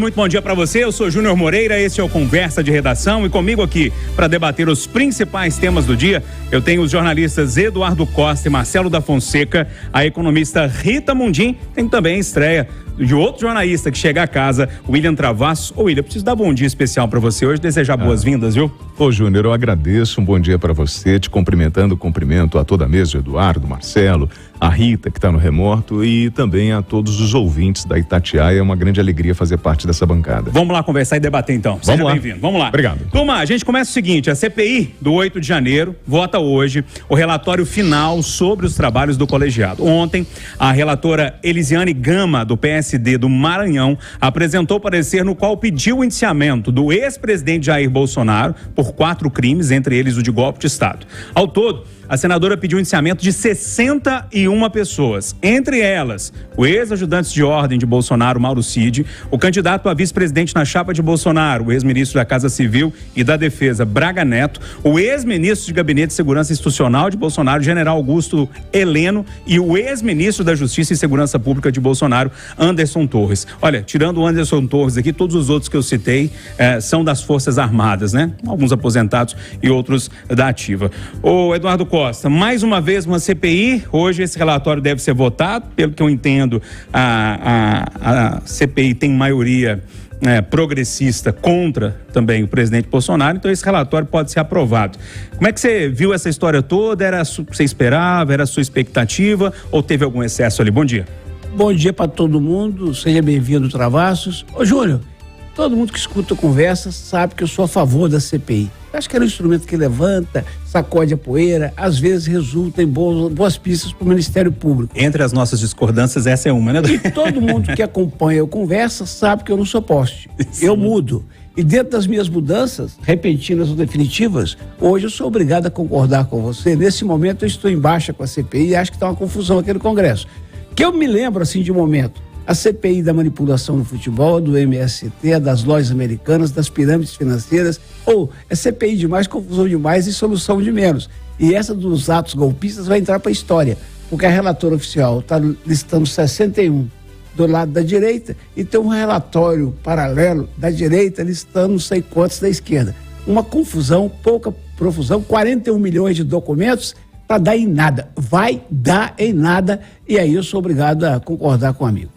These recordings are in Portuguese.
Muito bom dia para você, eu sou Júnior Moreira, esse é o Conversa de Redação e comigo aqui para debater os principais temas do dia, eu tenho os jornalistas Eduardo Costa e Marcelo da Fonseca, a economista Rita Mundim, tem também a estreia de outro jornalista que chega a casa, William Travassos. Ô William, preciso dar bom dia especial para você hoje, desejar boas-vindas, viu? Ô Júnior, eu agradeço, um bom dia para você, te cumprimentando, cumprimento a toda a mesa, Eduardo, Marcelo, a Rita que está no remoto e também a todos os ouvintes da Itatiaia, é uma grande alegria fazer parte dessa bancada. Vamos lá conversar e debater então, seja bem-vindo, vamos lá. Obrigado. Turma, a gente começa o seguinte, a CPI do 8 de janeiro vota hoje o relatório final sobre os trabalhos do colegiado. Ontem, a relatora Elisiane Gama, do PSD do Maranhão, apresentou parecer no qual pediu o indiciamento do ex-presidente Jair Bolsonaro por 4 crimes, entre eles o de golpe de Estado. Ao todo, a senadora pediu o indiciamento de 61 pessoas, entre elas o ex-ajudante de ordem de Bolsonaro, Mauro Cid, o candidato a vice-presidente na chapa de Bolsonaro, o ex-ministro da Casa Civil e da Defesa, Braga Neto, o ex-ministro de Gabinete de Segurança Institucional de Bolsonaro, General Augusto Heleno, e o ex-ministro da Justiça e Segurança Pública de Bolsonaro, Anderson Torres. Olha, tirando o Anderson Torres aqui, todos os outros que eu citei são das Forças Armadas, né? Alguns aposentados e outros da ativa. Ô Eduardo Costa, mais uma vez uma CPI, hoje esse relatório deve ser votado, pelo que eu entendo, a CPI tem maioria progressista contra também o presidente Bolsonaro, então esse relatório pode ser aprovado. Como é que você viu essa história toda? Era o que você esperava? Era a sua expectativa? Ou teve algum excesso ali? Bom dia. Bom dia para todo mundo, seja bem-vindo, Travassos. Ô Júnior, todo mundo que escuta a conversa sabe que eu sou a favor da CPI. Eu acho que era um instrumento que levanta, sacode a poeira, às vezes resulta em boas pistas para o Ministério Público. Entre as nossas discordâncias, essa é uma, né? E todo mundo que acompanha a conversa sabe que eu não sou poste. Sim. Eu mudo. E dentro das minhas mudanças, repentinas ou definitivas, hoje eu sou obrigado a concordar com você. Nesse momento eu estou em baixa com a CPI e acho que está uma confusão aqui no Congresso. Que eu me lembro assim de um momento. A CPI da manipulação no futebol, do MST, das lojas americanas, das pirâmides financeiras, é CPI demais, confusão demais e solução de menos. E essa dos atos golpistas vai entrar para a história, porque a relatora oficial está listando 61 do lado da direita e tem um relatório paralelo da direita listando não sei quantos da esquerda. Uma confusão, pouca profusão, 41 milhões de documentos para dar em nada. Vai dar em nada e aí eu sou obrigado a concordar com o amigo.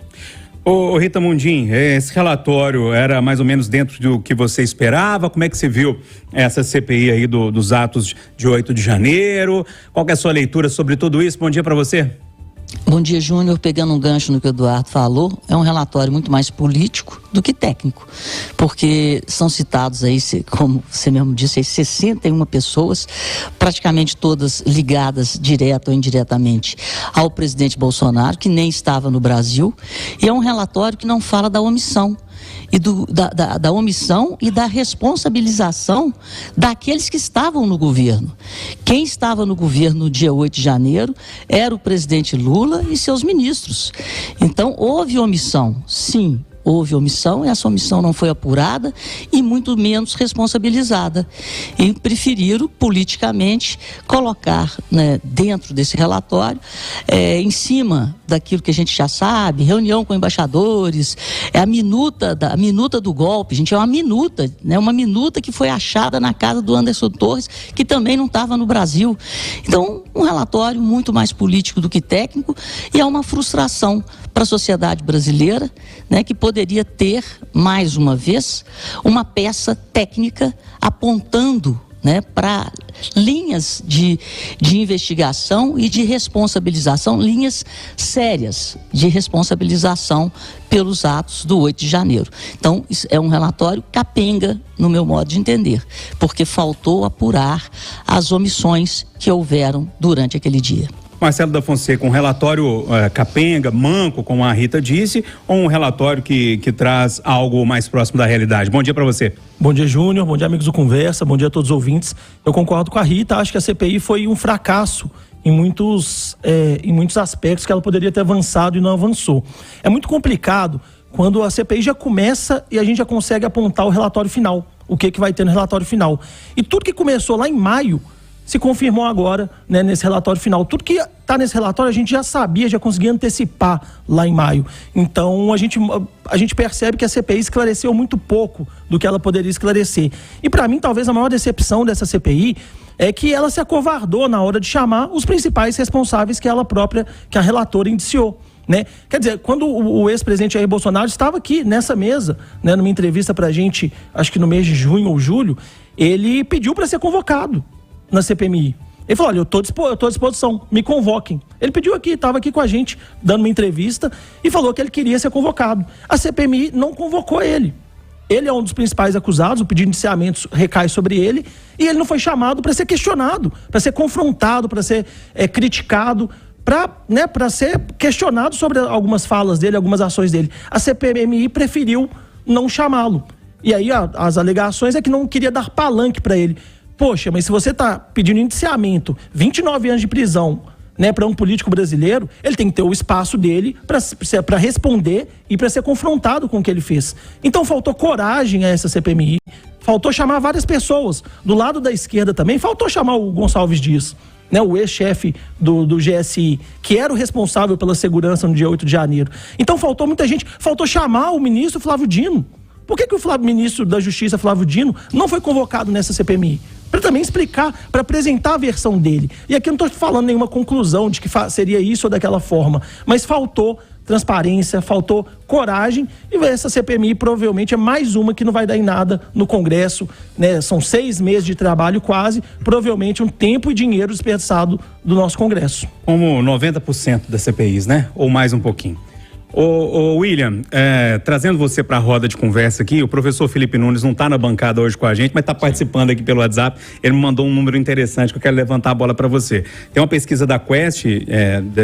Ô Rita Mundim, esse relatório era mais ou menos dentro do que você esperava? Como é que você viu essa CPI aí dos atos de 8 de janeiro? Qual que é a sua leitura sobre tudo isso? Bom dia para você. Bom dia, Júnior. Pegando um gancho no que o Eduardo falou, é um relatório muito mais político do que técnico, porque são citados aí, como você mesmo disse, aí 61 pessoas, praticamente todas ligadas direta ou indiretamente ao presidente Bolsonaro, que nem estava no Brasil, e é um relatório que não fala da omissão. E da omissão e da responsabilização daqueles que estavam no governo. Quem estava no governo no dia 8 de janeiro era o presidente Lula e seus ministros. Então, houve omissão, sim. Houve omissão e essa omissão não foi apurada e muito menos responsabilizada. E preferiram politicamente colocar, né, dentro desse relatório, em cima daquilo que a gente já sabe, reunião com embaixadores, a minuta do golpe, gente, é uma minuta, né, uma minuta que foi achada na casa do Anderson Torres, que também não estava no Brasil. Então, um relatório muito mais político do que técnico e é uma frustração para a sociedade brasileira, né, que poderia ter, mais uma vez, uma peça técnica apontando, né, para linhas de investigação e de responsabilização, linhas sérias de responsabilização pelos atos do 8 de janeiro. Então, isso é um relatório capenga, no meu modo de entender, porque faltou apurar as omissões que houveram durante aquele dia. Marcelo da Fonseca, um relatório capenga, manco, como a Rita disse, ou um relatório que traz algo mais próximo da realidade? Bom dia para você. Bom dia, Júnior. Bom dia, amigos do Conversa. Bom dia a todos os ouvintes. Eu concordo com a Rita. Acho que a CPI foi um fracasso em muitos aspectos que ela poderia ter avançado e não avançou. É muito complicado quando a CPI já começa e a gente já consegue apontar o relatório final. O que vai ter no relatório final. E tudo que começou lá em maio se confirmou agora, né, nesse relatório final. Tudo que está nesse relatório a gente já sabia, já conseguia antecipar lá em maio. Então a gente percebe que a CPI esclareceu muito pouco do que ela poderia esclarecer. E para mim, talvez a maior decepção dessa CPI é que ela se acovardou na hora de chamar os principais responsáveis que ela própria, que a relatora indiciou. Né? Quer dizer, quando o ex-presidente Jair Bolsonaro estava aqui nessa mesa, né, numa entrevista pra gente, acho que no mês de junho ou julho, ele pediu para ser convocado na CPMI. Ele falou: olha, eu tô à disposição, me convoquem. Ele pediu aqui, estava aqui com a gente, dando uma entrevista, e falou que ele queria ser convocado. A CPMI não convocou ele. Ele é um dos principais acusados, o pedido de indiciamento recai sobre ele, e ele não foi chamado para ser questionado, para ser confrontado, para ser criticado, para ser questionado sobre algumas falas dele, algumas ações dele. A CPMI preferiu não chamá-lo. E aí as alegações é que não queria dar palanque para ele. Poxa, mas se você está pedindo indiciamento, 29 anos de prisão, né, para um político brasileiro, ele tem que ter o espaço dele para responder e para ser confrontado com o que ele fez. Então faltou coragem a essa CPMI, faltou chamar várias pessoas. Do lado da esquerda também, faltou chamar o Gonçalves Dias, né, o ex-chefe do GSI, que era o responsável pela segurança no dia 8 de janeiro. Então faltou muita gente, faltou chamar o ministro Flávio Dino. Por que o ministro da Justiça, Flávio Dino, não foi convocado nessa CPMI? Para também explicar, para apresentar a versão dele. E aqui eu não estou falando nenhuma conclusão de que seria isso ou daquela forma, mas faltou transparência, faltou coragem, e essa CPMI provavelmente é mais uma que não vai dar em nada no Congresso, né? São 6 meses de trabalho quase, provavelmente um tempo e dinheiro desperdiçado do nosso Congresso. Como 90% das CPIs, né? Ou mais um pouquinho. Ô William, trazendo você para a roda de conversa aqui, o professor Felipe Nunes não está na bancada hoje com a gente, mas está participando aqui pelo WhatsApp. Ele me mandou um número interessante que eu quero levantar a bola para você. Tem uma pesquisa da Quest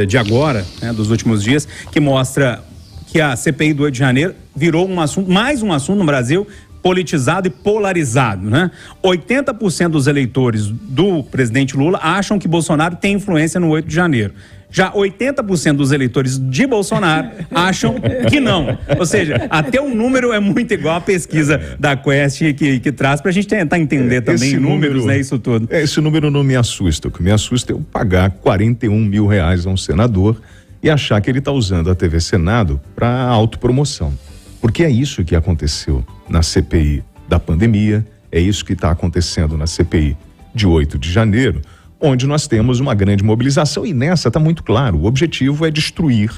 de agora, né, dos últimos dias, que mostra que a CPI do 8 de janeiro virou mais um assunto no Brasil politizado e polarizado, né? 80% dos eleitores do presidente Lula acham que Bolsonaro tem influência no 8 de janeiro. Já 80% dos eleitores de Bolsonaro acham que não. Ou seja, até o número é muito igual à pesquisa da Quest que traz pra gente tentar entender também números, né, isso tudo. Esse número não me assusta. O que me assusta é eu pagar R$41 mil a um senador e achar que ele está usando a TV Senado para autopromoção. Porque é isso que aconteceu na CPI da pandemia, é isso que está acontecendo na CPI de 8 de janeiro, onde nós temos uma grande mobilização, e nessa está muito claro, o objetivo é destruir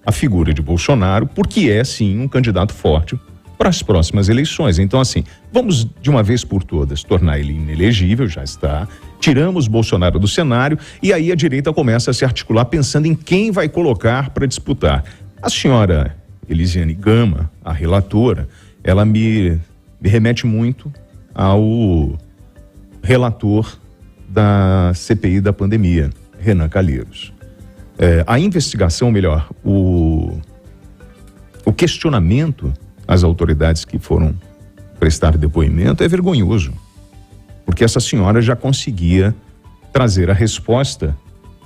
a figura de Bolsonaro, porque é sim um candidato forte para as próximas eleições. Então, assim, vamos de uma vez por todas tornar ele inelegível, já está, tiramos Bolsonaro do cenário, e aí a direita começa a se articular pensando em quem vai colocar para disputar. A senhora Elisiane Gama, a relatora, ela me remete muito ao relator da CPI da pandemia, Renan Calheiros. A investigação, melhor, o questionamento às autoridades que foram prestar depoimento é vergonhoso, porque essa senhora já conseguia trazer a resposta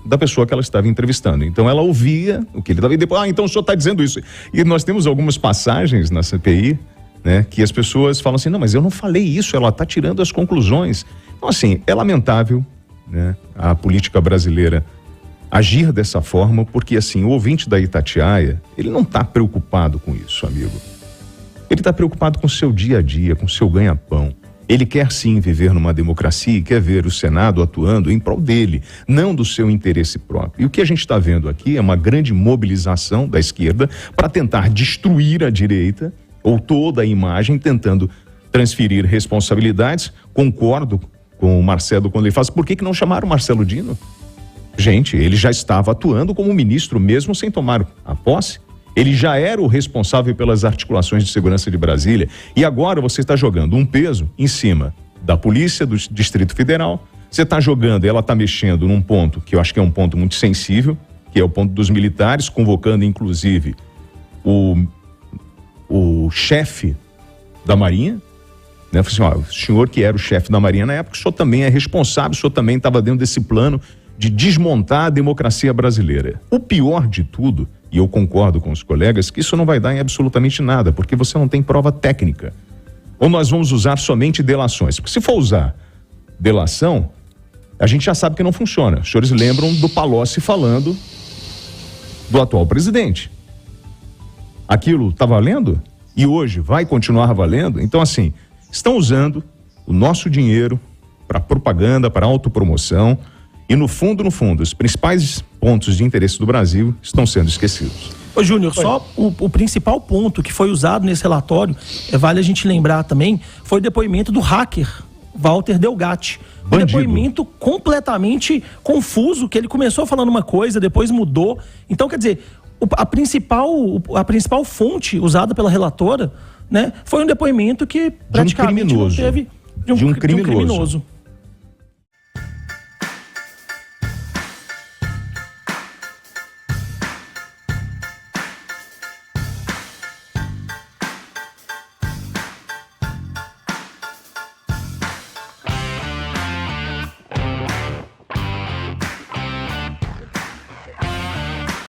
da pessoa que ela estava entrevistando. Então ela ouvia o que ele estava, e depois, então o senhor está dizendo isso. E nós temos algumas passagens na CPI, né, que as pessoas falam assim, não, mas eu não falei isso, ela está tirando as conclusões. Então, assim, é lamentável, né, a política brasileira agir dessa forma, porque, assim, o ouvinte da Itatiaia, ele não está preocupado com isso, amigo. Ele está preocupado com o seu dia a dia, com o seu ganha-pão. Ele quer sim viver numa democracia e quer ver o Senado atuando em prol dele, não do seu interesse próprio. E o que a gente está vendo aqui é uma grande mobilização da esquerda para tentar destruir a direita, ou toda a imagem, tentando transferir responsabilidades. Concordo com o Marcelo quando ele fala, por que não chamaram o Marcelo Dino? Gente, ele já estava atuando como ministro mesmo sem tomar a posse. Ele já era o responsável pelas articulações de segurança de Brasília, e agora você está jogando um peso em cima da polícia do Distrito Federal. Você está jogando, ela está mexendo num ponto que eu acho que é um ponto muito sensível, que é o ponto dos militares, convocando inclusive o chefe da Marinha, né? Assim, ó, o senhor que era o chefe da Marinha na época, o senhor também é responsável, o senhor também estava dentro desse plano de desmontar a democracia brasileira. O pior de tudo, e eu concordo com os colegas, que isso não vai dar em absolutamente nada, porque você não tem prova técnica. Ou nós vamos usar somente delações, porque se for usar delação, a gente já sabe que não funciona. Os senhores lembram do Palocci falando do atual presidente. Aquilo está valendo? E hoje vai continuar valendo? Então, assim, estão usando o nosso dinheiro para propaganda, para autopromoção, e no fundo, os principais pontos de interesse do Brasil estão sendo esquecidos. Ô Júnior, só o principal ponto que foi usado nesse relatório, vale a gente lembrar também, foi o depoimento do hacker Walter Delgatti. Um depoimento completamente confuso, que ele começou falando uma coisa, depois mudou. Então, quer dizer, a principal fonte usada pela relatora, né, foi um depoimento que praticamente não teve... De um criminoso.